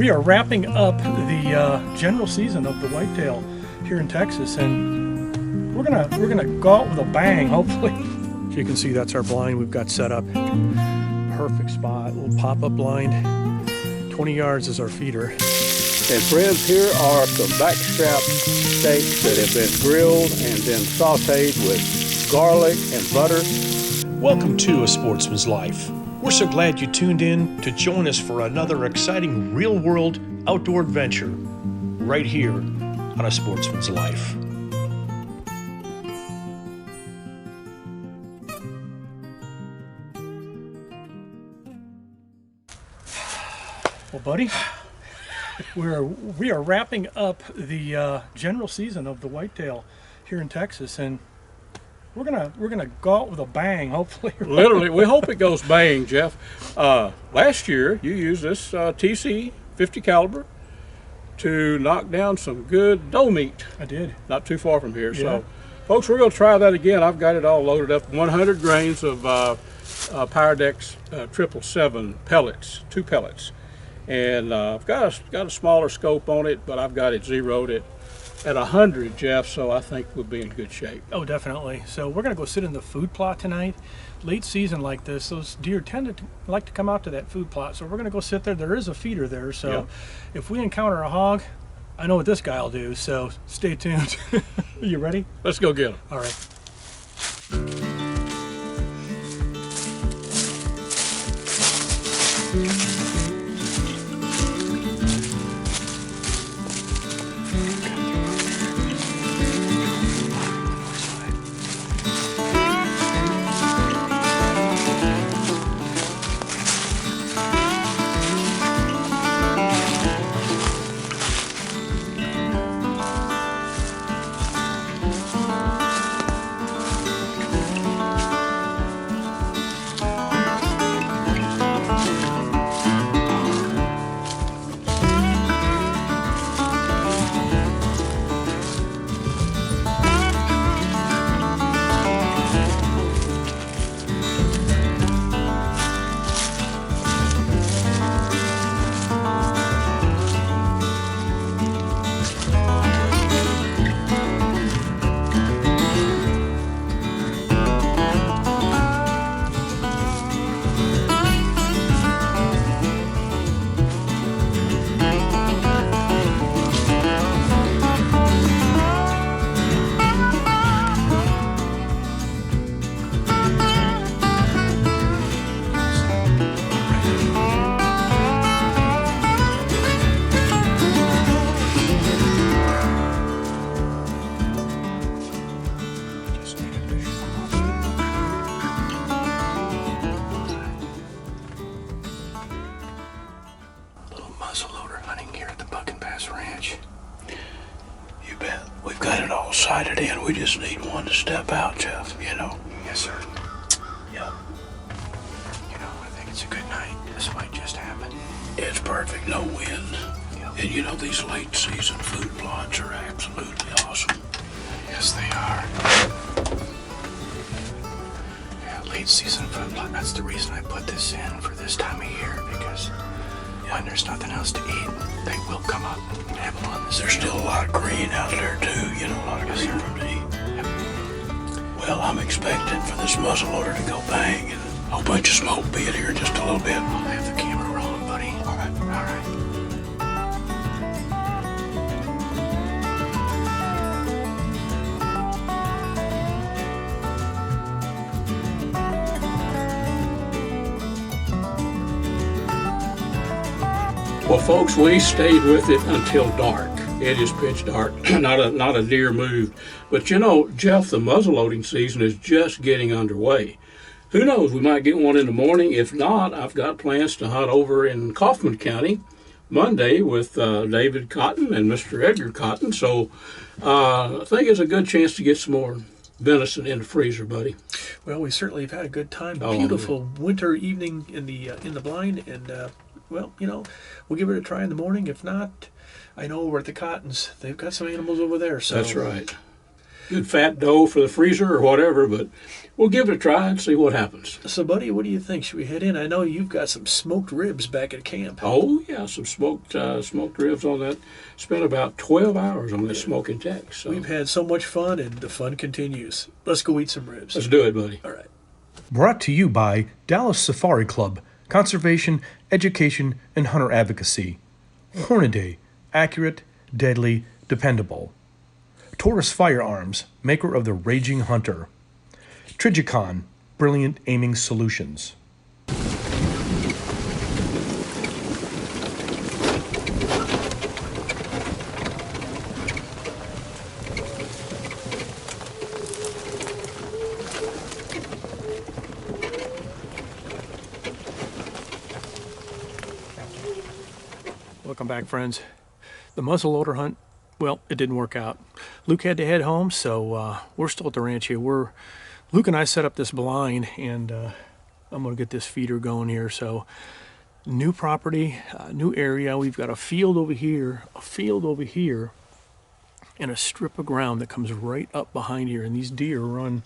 We are wrapping up the general season of the whitetail here in Texas, and we're gonna go out with a bang, hopefully. As you can see, that's our blind we've got set up. Perfect spot, little pop-up blind. 20 yards is our feeder. And friends, here are some backstrap steaks that have been grilled and then sauteed with garlic and butter. Welcome to A Sportsman's Life. We're so glad you tuned in to join us for another exciting real-world outdoor adventure right here on A Sportsman's Life. Well, buddy, we are wrapping up the general season of the whitetail here in Texas, and we're gonna go out with a bang, hopefully. Literally, we hope it goes bang, Jeff. Last year, you used this TC 50 caliber to knock down some good doe meat. I did. Not too far from here. Yeah. So, folks, we're going to try that again. I've got it all loaded up. 100 grains of Pyrodex 777 pellets, 2 pellets. And I've got a smaller scope on it, but I've got it zeroed at 100, Jeff, so I think we'll be in good shape. Oh, definitely. So we're going to go sit in the food plot tonight. Late season like this, those deer tend to like to come out to that food plot. So we're going to go sit there. There is a feeder there. So yeah. If we encounter a hog, I know what this guy will do. So stay tuned. You ready? Let's go get him. All right. Sighted in. We just need one to step out, Jeff, you know. Yes, sir. Yeah. You know, I think it's a good night. This might just happen. It's perfect, no wind. Yep. And you know, these late season food plots are absolutely awesome. Yes, they are. Yeah, late season food plot. That's the reason I put this in for this time of year, because when there's nothing else to eat, they will come up and nibble on this. There's still a lot of green out there too, you know, a lot of green for them to eat. Yep. Well, I'm expecting for this muzzleloader to go bang and a whole bunch of smoke be in here in just a little bit. I'll have the camera rolling, buddy. All right. All right. Well, folks, we stayed with it until dark. It is pitch dark. not a deer moved. But you know, Jeff, the muzzleloading season is just getting underway. Who knows, we might get one in the morning. If not, I've got plans to hunt over in Kaufman County Monday with David Cotton and Mr. Edgar Cotton. So I think it's a good chance to get some more venison in the freezer, buddy. Well, we certainly have had a good time. Oh, Beautiful winter evening in the blind, and well, you know, we'll give it a try in the morning. If not, I know over at the Cottons, they've got some animals over there. So that's right. good fat dough for the freezer or whatever, but we'll give it a try and see what happens. So, buddy, what do you think? Should we head in? I know you've got some smoked ribs back at camp. Oh yeah, some smoked ribs on that. Spent about 12 hours on this smoking tech. So We've had so much fun, and the fun continues. Let's go eat some ribs. let's do it, buddy. All right. Brought to you by Dallas Safari Club, Conservation, Education, and Hunter Advocacy. Hornaday, accurate, deadly, dependable. Taurus Firearms, maker of the Raging Hunter. Trigicon, brilliant aiming solutions. Welcome back, friends. The muzzleloader hunt, well, it didn't work out. Luke had to head home, so we're still at the ranch here. Luke and I set up this blind, and I'm going to get this feeder going here. So, new property, new area. We've got a field over here, and a strip of ground that comes right up behind here. And these deer run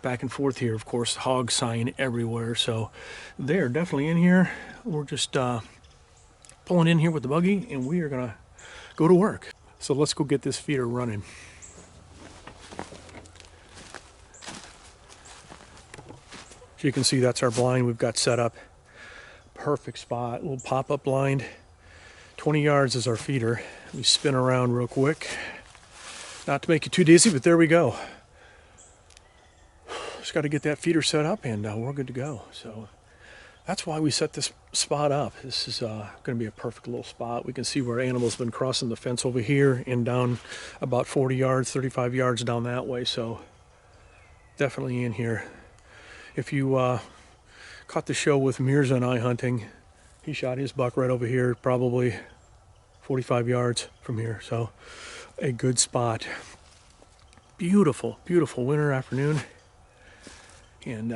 back and forth here. Of course, hog sign everywhere. So, they're definitely in here. We're just pulling in here with the buggy, and we are going to go to work. So let's go get this feeder running. As you can see, that's our blind we've got set up. Perfect spot, little pop-up blind. 20 yards is our feeder. We spin around real quick. Not to make you too dizzy, but there we go. Just got to get that feeder set up, and we're good to go. So that's why we set this spot up. This is going to be a perfect little spot. We can see where animals been crossing the fence over here and down about 40 yards, 35 yards down that way. So definitely in here. If you caught the show with Mirza and I hunting, he shot his buck right over here, probably 45 yards from here. So a good spot. Beautiful, beautiful winter afternoon. And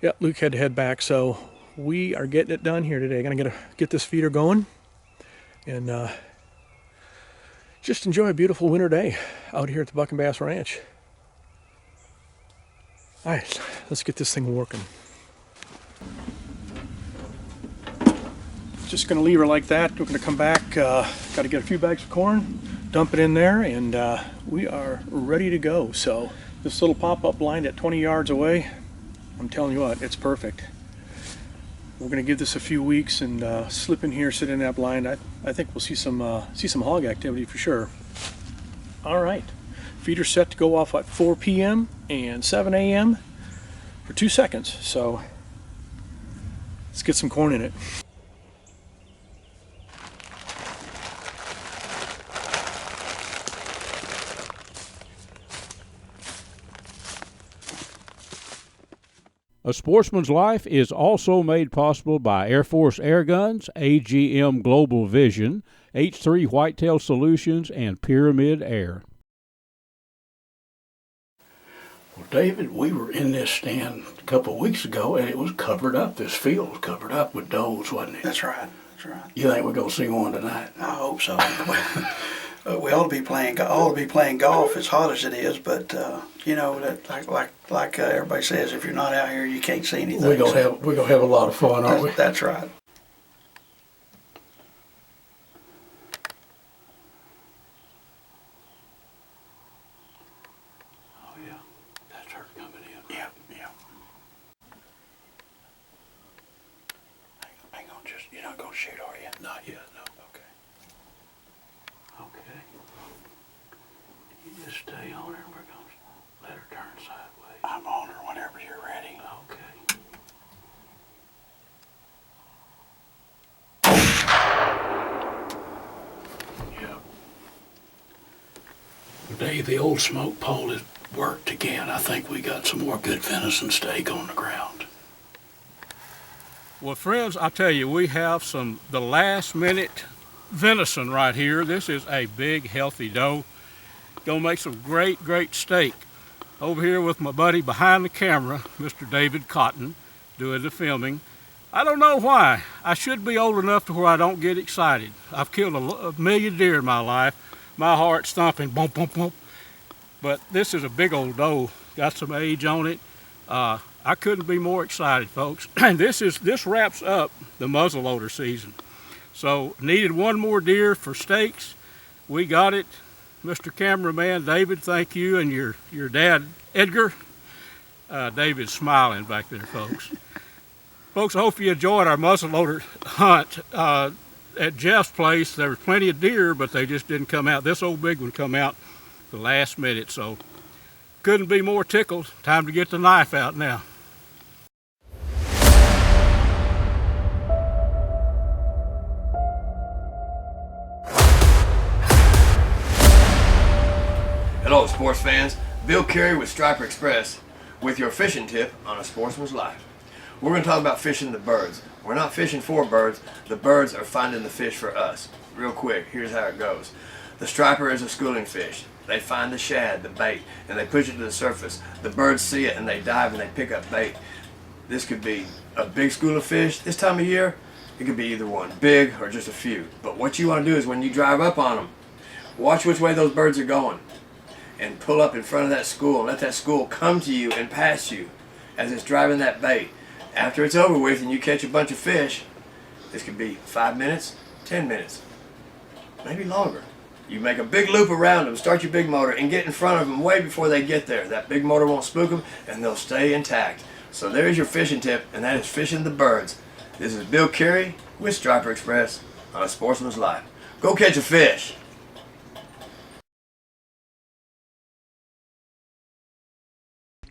yeah, Luke had to head back, so we are getting it done here today. Gonna get this feeder going, and just enjoy a beautiful winter day out here at the Buck and Bass Ranch. All right, let's get this thing working. Just gonna leave her like that. We're gonna come back. Got to get a few bags of corn, dump it in there, and we are ready to go. So this little pop-up blind at 20 yards away, I'm telling you what, it's perfect. We're gonna give this a few weeks and slip in here, sit in that blind. I think we'll see some hog activity for sure. All right, feeder set to go off at 4 p.m. and 7 a.m. for 2 seconds. So let's get some corn in it. A Sportsman's Life is also made possible by Air Force Air Guns, AGM Global Vision, H3 Whitetail Solutions, and Pyramid Air. Well, David, we were in this stand a couple of weeks ago, and it was covered up. This field was covered up with does, wasn't it? That's right. That's right. You think we're going to see one tonight? I hope so. We ought to be playing golf as hot as it is, but you know that like everybody says, if you're not out here, you can't see anything. We're gonna have a lot of fun, aren't we? That's right. Oh yeah, that's her coming in. Yeah, yeah. Hang on, you're not gonna shoot, are you? Not yet, no. Okay. Okay. You just stay on her. We're going to let her turn sideways. I'm on her whenever you're ready. Okay. Yep. Dave, the old smoke pole has worked again. I think we got some more good venison steak on the ground. Well, friends, I tell you, we have the last minute venison right here. This is a big, healthy doe. Gonna make some great steak. Over here with my buddy behind the camera, Mr. David Cotton, doing the filming. I don't know why. I should be old enough to where I don't get excited. I've killed a million deer in my life. My heart's thumping, bump, bump, bump. but this is a big old doe. Got some age on it. I couldn't be more excited, folks. And this wraps up the muzzleloader season. So needed one more deer for steaks. We got it. Mr. Cameraman David, thank you, and your dad Edgar. David's smiling back there, folks. Folks, I hope you enjoyed our muzzleloader hunt. At Jeff's place, there was plenty of deer, but they just didn't come out. This old big one come out the last minute, so couldn't be more tickled. Time to get the knife out now. Hello, sports fans. Bill Carey with Striper Express with your fishing tip on A Sportsman's Life. We're going to talk about fishing the birds. We're not fishing for birds. The birds are finding the fish for us. Real quick, here's how it goes. The striper is a schooling fish. They find the shad, the bait, and they push it to the surface. The birds see it and they dive and they pick up bait. This could be a big school of fish. This time of year, it could be either one, big or just a few. But what you want to do is when you drive up on them, watch which way those birds are going and pull up in front of that school and let that school come to you and pass you as it's driving that bait. After it's over with and you catch a bunch of fish, this could be 5 minutes, 10 minutes, maybe longer. You make a big loop around them, start your big motor, and get in front of them way before they get there. That big motor won't spook them, and they'll stay intact. So there's your fishing tip, and that is fishing the birds. This is Bill Carey with Striper Express on A Sportsman's Life. Go catch a fish.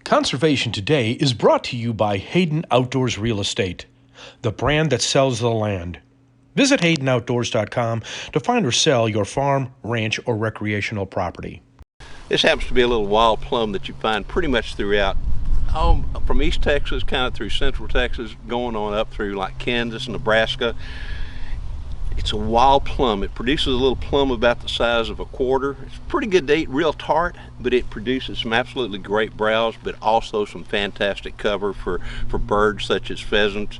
Conservation Today is brought to you by Hayden Outdoors Real Estate, the brand that sells the land. Visit HaydenOutdoors.com to find or sell your farm, ranch, or recreational property. This happens to be a little wild plum that you find pretty much throughout, from East Texas, kind of through Central Texas, going on up through like Kansas, Nebraska. It's a wild plum. It produces a little plum about the size of a quarter. It's pretty good to eat, real tart, but it produces some absolutely great browse, but also some fantastic cover for birds such as pheasants,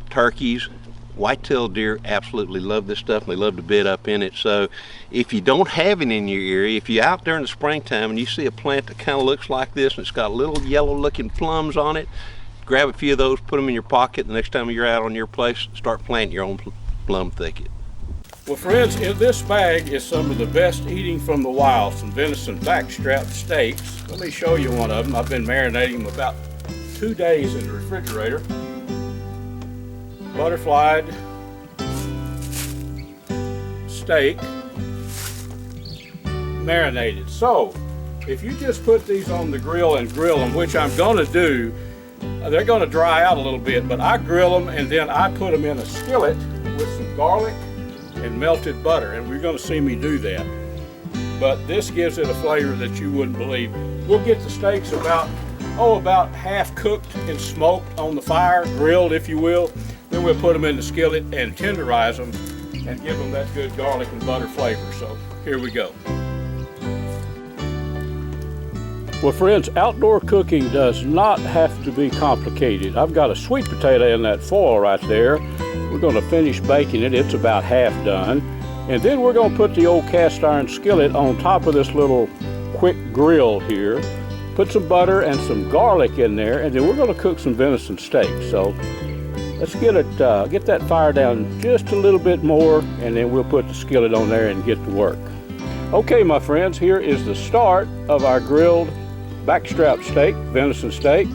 turkeys. White-tailed deer absolutely love this stuff, and they love to bed up in it. So if you don't have it in your area, if you're out there in the springtime and you see a plant that kind of looks like this and it's got little yellow-looking plums on it, grab a few of those, put them in your pocket. The next time you're out on your place, start planting your own plum thicket. Well, friends, in this bag is some of the best eating from the wild, some venison backstrap steaks. Let me show you one of them. I've been marinating them about 2 days in the refrigerator. Butterflied steak, marinated. So, if you just put these on the grill and grill them, which I'm gonna do, they're gonna dry out a little bit, but I grill them and then I put them in a skillet with some garlic and melted butter, and we're gonna see me do that. But this gives it a flavor that you wouldn't believe. We'll get the steaks about half cooked and smoked on the fire, grilled if you will. Then we'll put them in the skillet and tenderize them and give them that good garlic and butter flavor. So here we go. Well, friends, outdoor cooking does not have to be complicated. I've got a sweet potato in that foil right there. We're going to finish baking it. It's about half done. And then we're going to put the old cast iron skillet on top of this little quick grill here. Put some butter and some garlic in there, and then we're going to cook some venison steak. So let's get that fire down just a little bit more, and then we'll put the skillet on there and get to work. Okay, my friends, here is the start of our grilled backstrap steak, venison steak.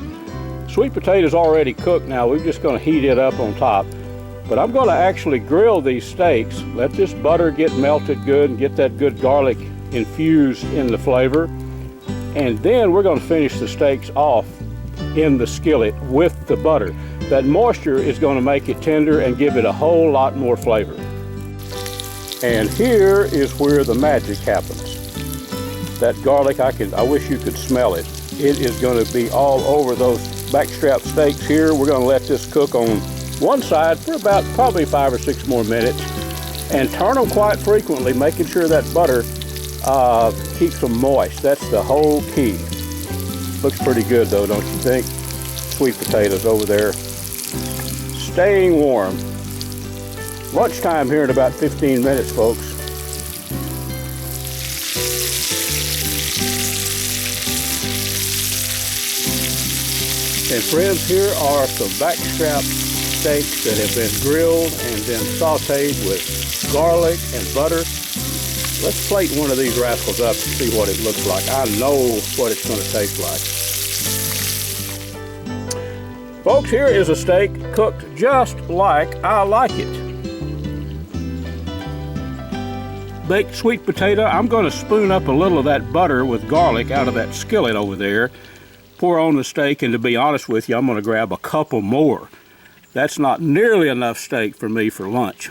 Sweet potatoes already cooked now. We're just going to heat it up on top. But I'm going to actually grill these steaks, let this butter get melted good and get that good garlic infused in the flavor. And then we're going to finish the steaks off in the skillet with the butter. That moisture is going to make it tender and give it a whole lot more flavor. And here is where the magic happens. That garlic, I wish you could smell it. It is going to be all over those backstrap steaks here. We're going to let this cook on one side for about probably 5 or 6 more minutes, and turn them quite frequently, making sure that butter keeps them moist. That's the whole key. Looks pretty good though, don't you think? Sweet potatoes over there, staying warm. Lunchtime here in about 15 minutes, folks. And friends, here are some backstrap steaks that have been grilled and then sauteed with garlic and butter. Let's plate one of these rascals up and see what it looks like. I know what it's going to taste like. Folks, here is a steak cooked just like I like it. Baked sweet potato. I'm going to spoon up a little of that butter with garlic out of that skillet over there. Pour on the steak, and to be honest with you, I'm going to grab a couple more. That's not nearly enough steak for me for lunch.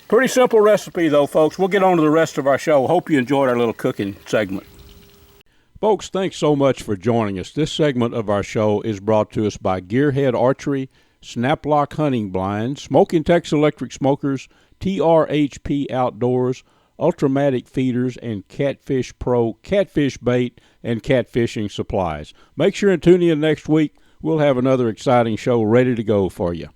Pretty simple recipe though, folks. We'll get on to the rest of our show. Hope you enjoyed our little cooking segment. Folks, thanks so much for joining us. This segment of our show is brought to us by Gearhead Archery, Snaplock Hunting Blinds, Smoking Texas Electric Smokers, TRHP Outdoors, Ultramatic Feeders, and Catfish Pro Catfish Bait and Catfishing Supplies. Make sure and tune in next week. We'll have another exciting show ready to go for you.